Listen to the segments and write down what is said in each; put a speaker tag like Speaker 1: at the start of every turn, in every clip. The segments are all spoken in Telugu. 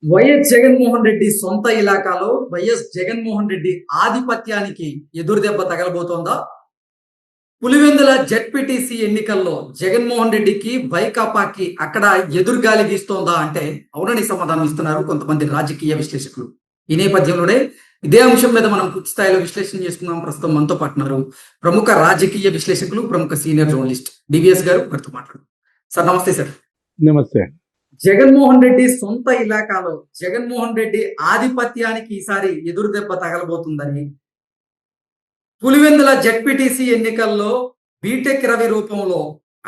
Speaker 1: వైఎస్ జగన్మోహన్ రెడ్డి సొంత ఇలాకాలో వైఎస్ జగన్మోహన్ రెడ్డి ఆధిపత్యానికి ఎదురుదెబ్బ తగలబోతోందా? పులివెందుల జెడ్పీటీసీ ఎన్నికల్లో జగన్మోహన్ రెడ్డికి వైకాపాకి అక్కడ ఎదురుగాలి వీస్తోందా అంటే అవునని సమాధానం ఇస్తున్నారు కొంతమంది రాజకీయ విశ్లేషకులు. ఈ నేపథ్యంలోనే ఇదే అంశం మీద మనం పూర్తి స్థాయిలో విశ్లేషణ చేసుకుందాం. ప్రస్తుతం మనతో పాటున్నారు ప్రముఖ రాజకీయ విశ్లేషకులు, ప్రముఖ సీనియర్ జర్నలిస్ట్ డివిఎస్ గారు. వారితో మాట్లాడు. సార్ నమస్తే సార్.
Speaker 2: నమస్తే.
Speaker 1: జగన్మోహన్ రెడ్డి సొంత ఇలాకాలో జగన్మోహన్ రెడ్డి ఆధిపత్యానికి ఈసారి ఎదురు దెబ్బ తగలబోతుందని, పులివెందుల జెడ్పీటీసీ ఎన్నికల్లో బీటెక్ రవి రూపంలో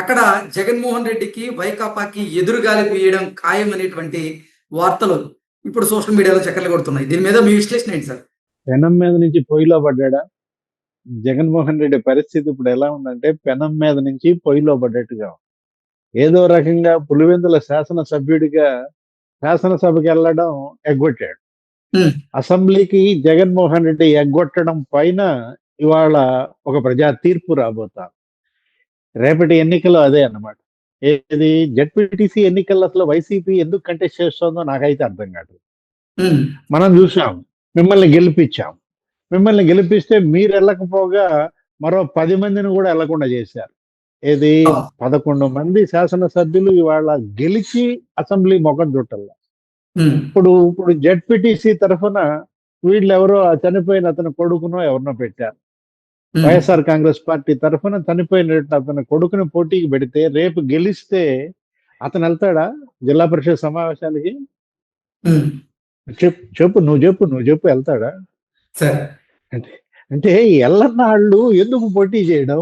Speaker 1: అక్కడ జగన్మోహన్ రెడ్డికి వైకాపాకి ఎదురుగాలి వీయడం ఖాయం అనేటువంటి వార్తలు ఇప్పుడు సోషల్ మీడియాలో చక్కర్లు కొడుతున్నాయి. దీని మీద మీ విశ్లేషణ ఏంటి సార్?
Speaker 2: పెనం మీద నుంచి పొయ్యిలో పడ్డాడా? జగన్మోహన్ రెడ్డి పరిస్థితి ఇప్పుడు ఎలా ఉందంటే పెనం మీద నుంచి పొయ్యిలో పడ్డట్టుగా ఉంది. ఏదో రకంగా పులివెందుల శాసనసభ్యుడిగా శాసనసభకి వెళ్ళడం ఎగ్గొట్టాడు. అసెంబ్లీకి జగన్మోహన్ రెడ్డి ఎగ్గొట్టడం పైన ఇవాళ ఒక ప్రజా తీర్పు రాబోతా. రేపటి ఎన్నికలు అదే అన్నమాట. ఏది జెడ్పీటీసీ ఎన్నికల్లో అసలు వైసీపీ ఎందుకు కంటెస్ట్ చేస్తుందో నాకైతే అర్థం కాదు. మనం చూసాం, మిమ్మల్ని గెలిపించాం. మిమ్మల్ని గెలిపిస్తే మీరు వెళ్ళకపోగా మరో 10 మందిని కూడా వెళ్లకుండా చేశారు. ఏది 11 మంది శాసనసభ్యులు ఇవాళ గెలిచి అసెంబ్లీ మొఖం చుట్టల్లా. ఇప్పుడు జెడ్పీటీసీ తరఫున వీళ్ళెవరో చనిపోయిన అతని కొడుకునో ఎవరినో పెట్టారు. వైఎస్ఆర్ కాంగ్రెస్ పార్టీ తరఫున చనిపోయిన అతని కొడుకుని పోటీకి పెడితే రేపు గెలిస్తే అతను వెళ్తాడా జిల్లా పరిషత్ సమావేశానికి? చెప్పు నువ్వు చెప్పు వెళ్తాడా? అంటే ఎల్లన్నాళ్ళు ఎందుకు పోటీ చేయడం?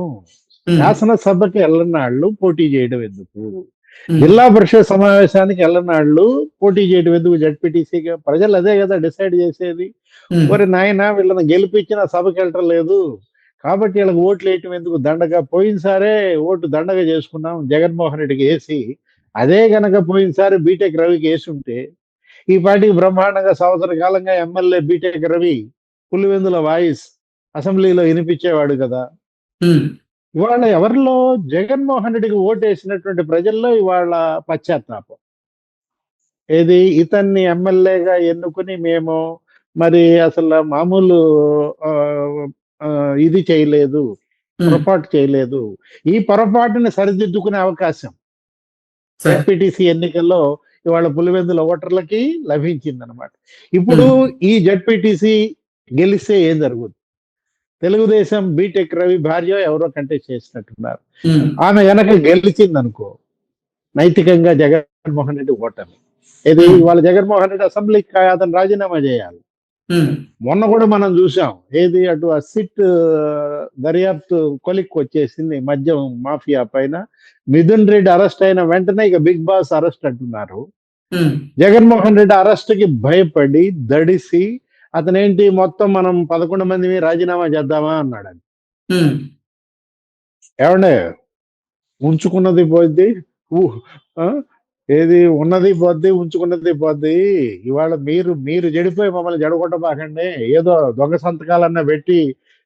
Speaker 2: శాసనసభకి ఎల్లన్నాళ్ళు పోటీ చేయడం ఎందుకు? జిల్లా పరిషత్ సమావేశానికి ఎల్లనాళ్ళు పోటీ చేయడం ఎందుకు? జడ్పీటీసీగా ప్రజలు అదే కదా డిసైడ్ చేసేది. మరి నాయన వీళ్ళని గెలిపించిన సభకి వెళ్ళటం లేదు కాబట్టి వీళ్ళకి ఓట్లు వేయటం ఎందుకు? దండగా పోయినసారే ఓటు దండగా చేసుకున్నాం జగన్మోహన్ రెడ్డికి వేసి, అదే గనక పోయినసారి బీటెక్ రవికి వేసి ఉంటే ఈ పార్టీకి బ్రహ్మాండంగా సంవత్సర కాలంగా MLA BTech Ravi Pulivendula voice అసెంబ్లీలో వినిపించేవాడు కదా. ఇవాళ ఎవరిలో జగన్మోహన్ రెడ్డికి ఓటేసినటువంటి ప్రజల్లో ఇవాళ పశ్చాత్తాపం. ఏది ఇతన్ని ఎమ్మెల్యేగా ఎన్నుకుని మేము మరి అసలు మామూలు ఇది చేయలేదు, పొరపాటు చేయలేదు. ఈ పొరపాటుని సరిదిద్దుకునే అవకాశం జెడ్పీటీసీ ఎన్నికల్లో ఇవాళ పులివెందుల ఓటర్లకి లభించిందనమాట. ఇప్పుడు ఈ జెడ్పీటీసీ గెలిస్తే ఏం జరుగుతుంది? తెలుగుదేశం బీటెక్ రవి భార్య ఎవరో కంటెస్ట్ చేసినట్టున్నారు. ఆమె గనక గెలిచింది అనుకో, నైతికంగా జగన్మోహన్ రెడ్డి ఓటమి. ఇది వాళ్ళ జగన్మోహన్ రెడ్డి అసెంబ్లీకి అతను రాజీనామా చేయాలి. మొన్న కూడా మనం చూసాం, ఏది అటు ఆ సిట్ దర్యాప్తు కొలిక్కి వచ్చేసింది మద్యం మాఫియా పైన. మిథున్ రెడ్డి అరెస్ట్ అయిన వెంటనే ఇక బిగ్ బాస్ అరెస్ట్ అంటున్నారు. జగన్మోహన్ రెడ్డి అరెస్ట్ కి భయపడి దడిసి అతనేంటి మొత్తం మనం 11 మంది రాజీనామా చేద్దామా అన్నాడు. ఏమండే ఉంచుకున్నది పోద్ది, ఏది ఉన్నది పోద్ది, ఉంచుకున్నది పోద్ది. ఇవాళ మీరు చెడిపోయి మమ్మల్ని జడగొట్టబాకండి. ఏదో దొంగ సంతకాలన్నా పెట్టి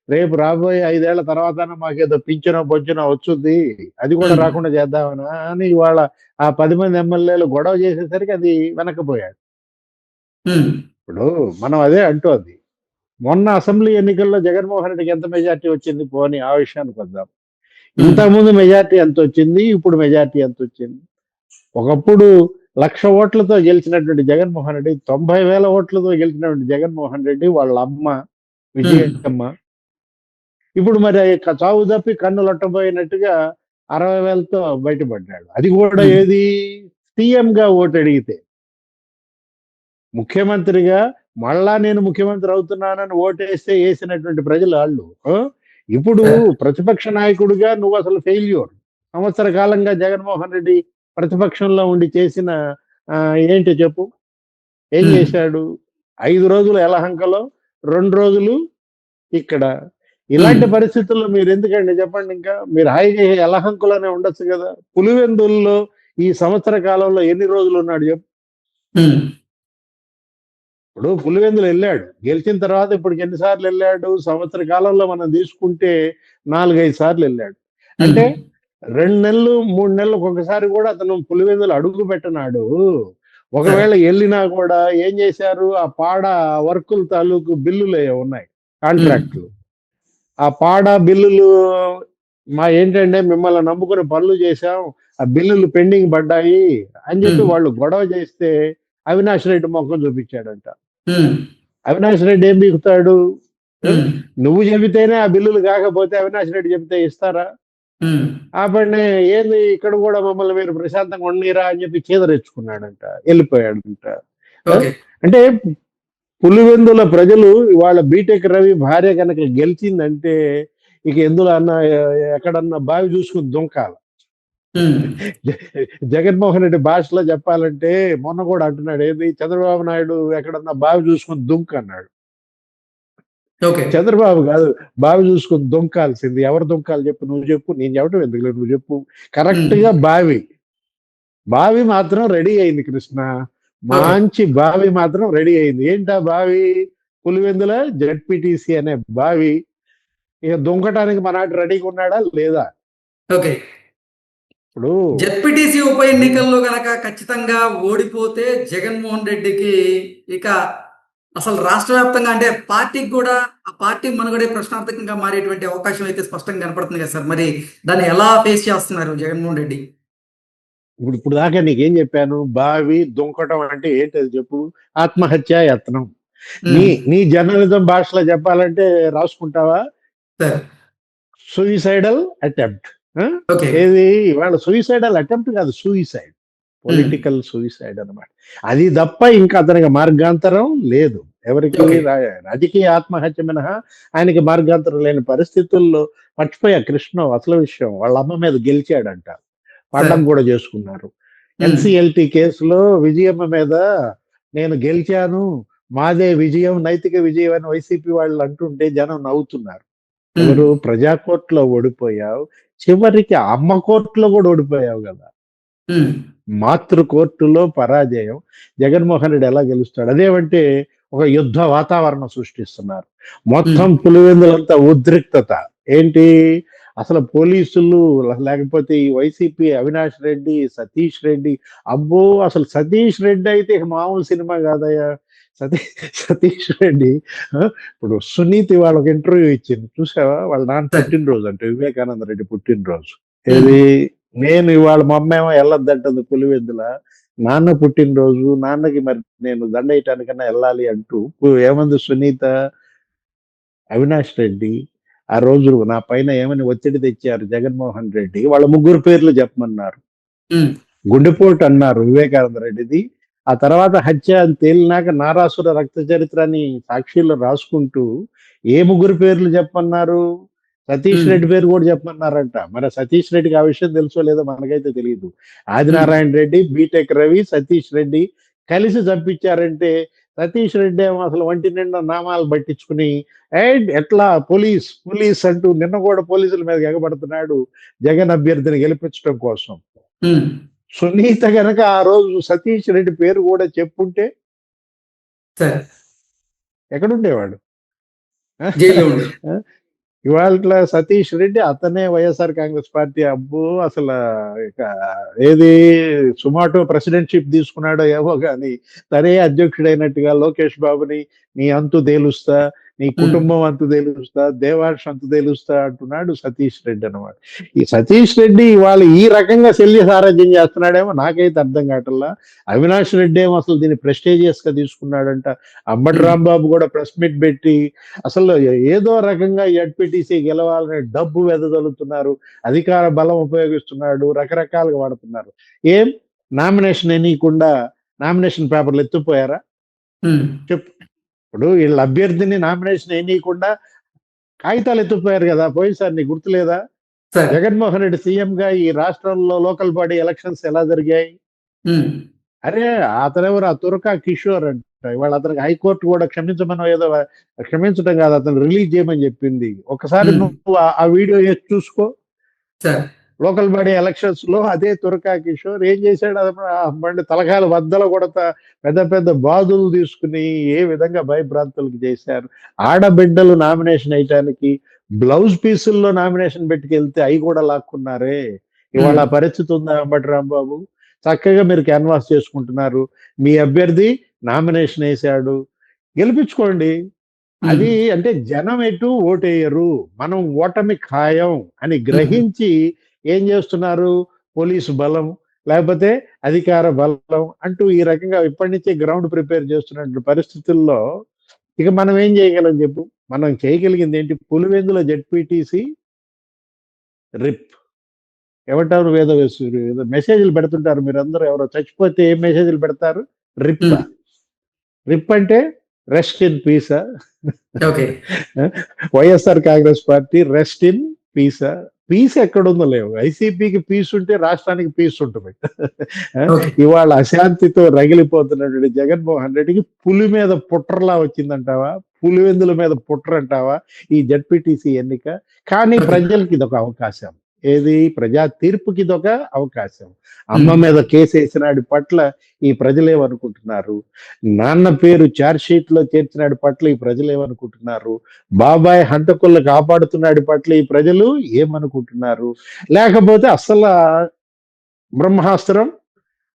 Speaker 2: రేపు రాబోయే 5 ఏళ్ల తర్వాత మాకేదో పింఛనో బొచ్చునో వచ్చుద్ది, అది కూడా రాకుండా చేద్దామనా అని ఇవాళ ఆ 10 మంది ఎమ్మెల్యేలు గొడవ చేసేసరికి అది వెనక్కిపోయాడు. ఇప్పుడు మనం అదే అంటోంది. మొన్న అసెంబ్లీ ఎన్నికల్లో జగన్మోహన్ రెడ్డికి ఎంత మెజార్టీ వచ్చింది? పోనీ ఆ విషయానికి వద్దాం. ఇంతకుముందు మెజార్టీ ఎంత వచ్చింది, ఇప్పుడు మెజార్టీ ఎంత వచ్చింది? ఒకప్పుడు 1,00,000 ఓట్లతో గెలిచినటువంటి జగన్మోహన్ రెడ్డి, 90,000 ఓట్లతో గెలిచినటువంటి జగన్మోహన్ రెడ్డి వాళ్ళ అమ్మ విజయమ్మ ఇప్పుడు మరి చావు తప్పి కన్ను లొట్టబోయినట్టుగా 60,000తో బయటపడ్డాడు. అది కూడా ఏది సీఎంగా ఓటు అడిగితే. ముఖ్యమంత్రిగా మళ్ళా నేను ముఖ్యమంత్రి అవుతున్నానని ఓటేస్తే వేసినటువంటి ప్రజలు వాళ్ళు. ఇప్పుడు ప్రతిపక్ష నాయకుడిగా నువ్వు అసలు ఫెయిల్యూర్. సంవత్సర కాలంగా జగన్మోహన్ రెడ్డి ప్రతిపక్షంలో ఉండి చేసిన ఏంటి చెప్పు? ఏం చేశాడు? 5 రోజులు యలహంకలో, 2 రోజులు ఇక్కడ. ఇలాంటి పరిస్థితుల్లో మీరు ఎందుకండి చెప్పండి? ఇంకా మీరు హాయిగా యలహంకలోనే ఉండొచ్చు కదా. పులివెందుల్లో ఈ సంవత్సర కాలంలో ఎన్ని రోజులు ఉన్నాడు చెప్పు? ఇప్పుడు పులివెందులు వెళ్ళాడు, గెలిచిన తర్వాత ఇప్పటికి ఎన్నిసార్లు వెళ్ళాడు? సంవత్సర కాలంలో మనం తీసుకుంటే 4-5 సార్లు వెళ్ళాడు. అంటే 2 నెలలు 3 నెలలకు ఒకసారి కూడా అతను పులివెందులు అడుగు పెట్టనాడు. ఒకవేళ వెళ్ళినా కూడా ఏం చేశారు, ఆ పాడ వర్కుల తాలూకు బిల్లులు ఉన్నాయి, కాంట్రాక్టులు. ఆ పాడా బిల్లులు మా ఏంటంటే మిమ్మల్ని నమ్ముకుని పనులు చేశాం, ఆ బిల్లులు పెండింగ్ పడ్డాయి అని చెప్పి వాళ్ళు గొడవ చేస్తే అవినాష్ రెడ్డి మొఖం చూపించాడంట. అవినాష్ రెడ్డి ఏం బీకుతాడు? నువ్వు చెబితేనే ఆ బిల్లులు కాకపోతే అవినాష్ రెడ్డి చెబితే ఇస్తారా? ఆపడిని ఏంది ఇక్కడ కూడా మమ్మల్ని మీరు ప్రశాంతంగా ఉండీరా అని చెప్పి చీదరెచ్చుకున్నాడంట, వెళ్ళిపోయాడంట. అంటే పులివెందుల ప్రజలు ఇవాళ బీటెక్ రవి భార్య కనుక గెలిచిందంటే ఇక ఎందులో అన్న ఎక్కడన్నా బావి చూసుకుని దుంకాల. జగన్మోహన్ రెడ్డి భాషలో చెప్పాలంటే మొన్న కూడా అంటున్నాడు, ఏది చంద్రబాబు నాయుడు ఎక్కడన్నా బావి చూసుకుని దుంక్ అన్నాడు. చంద్రబాబు కాదు, బావి చూసుకుని దుంకాల్సింది. ఎవరు దుంకాలి చెప్పు? నువ్వు చెప్పు, నేను చెప్పడం ఎందుకు, నువ్వు చెప్పు. కరెక్ట్ గా బావి మాత్రం రెడీ అయింది కృష్ణ, మంచి బావి మాత్రం రెడీ అయింది. ఏంటా బావి? పులివెందుల జెడ్పీటీసీ అనే బావి. ఇక దుంకటానికి మనాటి రెడీగా ఉన్నాడా లేదా? ఇప్పుడు
Speaker 1: జెడ్పీటీసీ ఉప ఎన్నికల్లో గనక ఖచ్చితంగా ఓడిపోతే జగన్మోహన్ రెడ్డికి ఇక అసలు రాష్ట్ర వ్యాప్తంగా అంటే పార్టీకి కూడా ఆ పార్టీ మనుగడే ప్రశ్నార్థకంగా మారేటువంటి అవకాశం అయితే స్పష్టంగా కనపడుతుంది కదా సార్. మరి దాన్ని ఎలా ఫేస్ చేస్తున్నారు జగన్మోహన్ రెడ్డి?
Speaker 2: ఇప్పుడు దాకా నీకేం చెప్పాను? బావి దుంకటం అంటే ఏంటది చెప్పు? ఆత్మహత్యా యత్నం. నీ జర్నలిజం భాషలో చెప్పాలంటే రాసుకుంటావా? Suicidal attempt. ఏది ఇవాళ సూయిసైడల్ అటెంప్ట్ కాదు, సూయిసైడ్, పొలిటికల్ సూయిసైడ్ అన్నమాట. అది తప్ప ఇంకా అతనికి మార్గాంతరం లేదు. ఎవరికి రాజకీయ ఆత్మహత్య మినహా ఆయనకి మార్గాంతరం లేని పరిస్థితుల్లో మర్చిపోయా కృష్ణ అసలు విషయం. వాళ్ళ అమ్మ మీద గెలిచాడంట, పండం కూడా చేసుకున్నారు. ఎన్సిఎల్టీ కేసులో విజయమ్మ మీద నేను గెలిచాను, మాదే విజయం, నైతిక విజయం అని వైసీపీ వాళ్ళు అంటుంటే జనం నవ్వుతున్నారు. ఎవరు? ప్రజా కోర్టులో ఓడిపోయావు, చివరికి అమ్మ కోర్టులో కూడా ఓడిపోయావు కదా. మాతృ కోర్టులో పరాజయం. జగన్మోహన్ రెడ్డి ఎలా గెలుస్తాడు? అదేమంటే ఒక యుద్ధ వాతావరణం సృష్టిస్తున్నారు. మొత్తం పులివెందులంతా ఉద్రిక్తత. ఏంటి అసలు పోలీసులు, లేకపోతే ఈ వైసీపీ అవినాష్ రెడ్డి, సతీష్ రెడ్డి. అబ్బో అసలు సతీష్ రెడ్డి అయితే మామూలు సినిమా కాదయ్యా. సతీష్ రెడ్డి ఇప్పుడు సునీతి వాళ్ళకి ఇంటర్వ్యూ ఇచ్చింది, చూసావా? వాళ్ళ నాన్న పుట్టినరోజు అంటే వివేకానంద రెడ్డి పుట్టినరోజు. ఏది నేను ఇవాళ మా అమ్మ ఏమో వెళ్ళొద్దంటుంది పులివెందుల, నాన్న పుట్టినరోజు, నాన్నకి మరి నేను దండ వేయటానికన్నా వెళ్ళాలి అంటూ ఏమంది సునీత? అవినాష్ రెడ్డి ఆ రోజు నా పైన ఏమని ఒత్తిడి తెచ్చారు జగన్మోహన్ రెడ్డి, వాళ్ళ ముగ్గురు పేర్లు చెప్పమన్నారు. గుండెపోటు అన్నారు వివేకానంద రెడ్డిది. ఆ తర్వాత హత్య అని తేలినాక నారాసుర రక్త చరిత్రని సాక్షిలో రాసుకుంటూ ఏ ముగ్గురు పేర్లు చెప్పమన్నారు? సతీష్ రెడ్డి పేరు కూడా చెప్పమన్నారంట. మరి సతీష్ రెడ్డికి ఆ విషయం తెలుసో లేదో మనకైతే తెలియదు. ఆదినారాయణ రెడ్డి, బీటెక్ రవి, సతీష్ రెడ్డి కలిసి చంపించారంటే సతీష్ రెడ్డి ఏమో అసలు ఒంటి నిండా నామాలు పట్టించుకుని ఎట్లా పోలీస్ అంటూ నిన్న కూడా పోలీసుల మీద ఎగబడుతున్నాడు జగన్ అభ్యర్థిని గెలిపించడం కోసం. సునీత గనక ఆ రోజు సతీష్ రెడ్డి పేరు కూడా చెప్పుంటే ఎక్కడుండేవాడు? ఇవాళ సతీష్ రెడ్డి అతనే వైఎస్ఆర్ కాంగ్రెస్ పార్టీ. అబ్బో అసలు ఇక ఏది సుమాటో ప్రెసిడెంట్షిప్ తీసుకున్నాడో ఏమో కానీ తనే అధ్యక్షుడైనట్టుగా లోకేష్ బాబుని నీ అంతు తేలుస్తా, నీ కుటుంబం అంతు తేలుస్తా, దేవార్ష్ అంతు తేలుస్తా అంటున్నాడు సతీష్ రెడ్డి అన్నమాట. ఈ సతీష్ రెడ్డి ఇవాళ ఈ రకంగా శల్య సారథ్యం చేస్తున్నాడేమో నాకైతే అర్థం కావట్లా. అవినాష్ రెడ్డి ఏమో అసలు దీన్ని ప్రెస్టేజియస్ గా తీసుకున్నాడంట. అంబటి రాంబాబు కూడా ప్రెస్ మీట్ పెట్టి అసలు ఏదో రకంగా ఎడ్పీటీసీ గెలవాలని డబ్బు వెదజల్లుతున్నారు, అధికార బలం ఉపయోగిస్తున్నాడు, రకరకాలుగా వాడుతున్నారు. ఏం నామినేషన్ ఎనీయకుండా నామినేషన్ పేపర్లు ఎత్తుపోయారా చెప్పు? ఇప్పుడు వీళ్ళ అభ్యర్థిని నామినేషన్ వేయకుండా కాగితాలు ఎత్తుపోయారు కదా పోయినసారి, నీకు గుర్తులేదా? జగన్మోహన్ రెడ్డి సీఎం గా ఈ రాష్ట్రంలో లోకల్ బాడీ ఎలక్షన్స్ ఎలా జరిగాయి? అరే అతనెవరు? ఆ తురకా కిషోర్ అంట. ఇవాళ అతనికి హైకోర్టు కూడా క్షమించమని, ఏదో క్షమించడం కాదు, అతను రిలీజ్ చేయమని చెప్పింది. ఒకసారి నువ్వు ఆ వీడియో చూసుకో. లోకల్ బాడీ ఎలక్షన్స్ లో అదే తురకా కిషోర్ ఏం చేశాడు? బండి తలకాయలు వద్దలు కొడతా పెద్ద పెద్ద బాధులు తీసుకుని ఏ విధంగా భయభ్రాంతులకు చేశారు. ఆడబిడ్డలు నామినేషన్ వేయటానికి బ్లౌజ్ పీసుల్లో నామినేషన్ పెట్టుకెళ్తే అవి కూడా లాక్కున్నారే. ఇవాళ పరిస్థితి ఉందా అంబటి రాంబాబు? చక్కగా మీరు క్యాన్వాస్ చేసుకుంటున్నారు. మీ అభ్యర్థి నామినేషన్ వేశాడు, గెలిపించుకోండి. అది అంటే జనం ఎటు ఓటేయరు, మనం ఓటమి ఖాయం అని గ్రహించి ఏం చేస్తున్నారు, పోలీసు బలం లేకపోతే అధికార బలం అంటూ ఈ రకంగా ఇప్పటి నుంచే గ్రౌండ్ ప్రిపేర్ చేస్తున్న పరిస్థితుల్లో ఇక మనం ఏం చేయగలం చెప్పు? మనం చేయగలిగింది ఏంటి? పులివెందుల జెడ్పీటీసీ రిప్ ఏమంటారు, వేదవేశ్వరు ఏదో మెసేజ్లు పెడుతుంటారు మీరందరూ. ఎవరో చచ్చిపోతే ఏం మెసేజ్లు పెడతారు? రిప్. రిప్ అంటే రెస్ట్ ఇన్ పీసా?
Speaker 1: Okay.
Speaker 2: YSR Congress party rest in పీసా? పీస్ ఎక్కడుందో లేవు. వైసీపీకి పీస్ ఉంటే రాష్ట్రానికి పీస్ ఉంటుంది.
Speaker 1: ఓకే.
Speaker 2: ఇవాళ అశాంతితో రగిలిపోతున్నటువంటి జగన్మోహన్ రెడ్డికి పులి మీద పుట్రలా వచ్చిందంటావా? పులివెందుల మీద పుట్ర అంటావా ఈ జడ్పీటీసీ ఎన్నిక? కానీ
Speaker 1: ఓకే.
Speaker 2: ప్రజలకి ఇదొక అవకాశం. ఏది? ప్రజా తీర్పుకి ఇదొక అవకాశం. అమ్మ మీద కేసు వేసినాడి పట్ల ఈ ప్రజలు ఏమనుకుంటున్నారు? నాన్న పేరు చార్జ్ షీట్ లో చేర్చినాడి పట్ల ఈ ప్రజలు ఏమనుకుంటున్నారు? బాబాయ్ హంతకులను కాపాడుతున్నాడి పట్ల ఈ ప్రజలు ఏమనుకుంటున్నారు? లేకపోతే అసలు బ్రహ్మాస్త్రం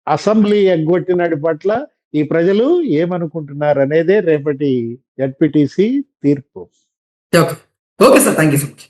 Speaker 2: అసెంబ్లీ ఎగ్గొట్టినాడి పట్ల ఈ ప్రజలు ఏమనుకుంటున్నారు అనేదే రేపటి జడ్పీటీసీ తీర్పు.
Speaker 1: Okay. Okay sir. Thank you so much.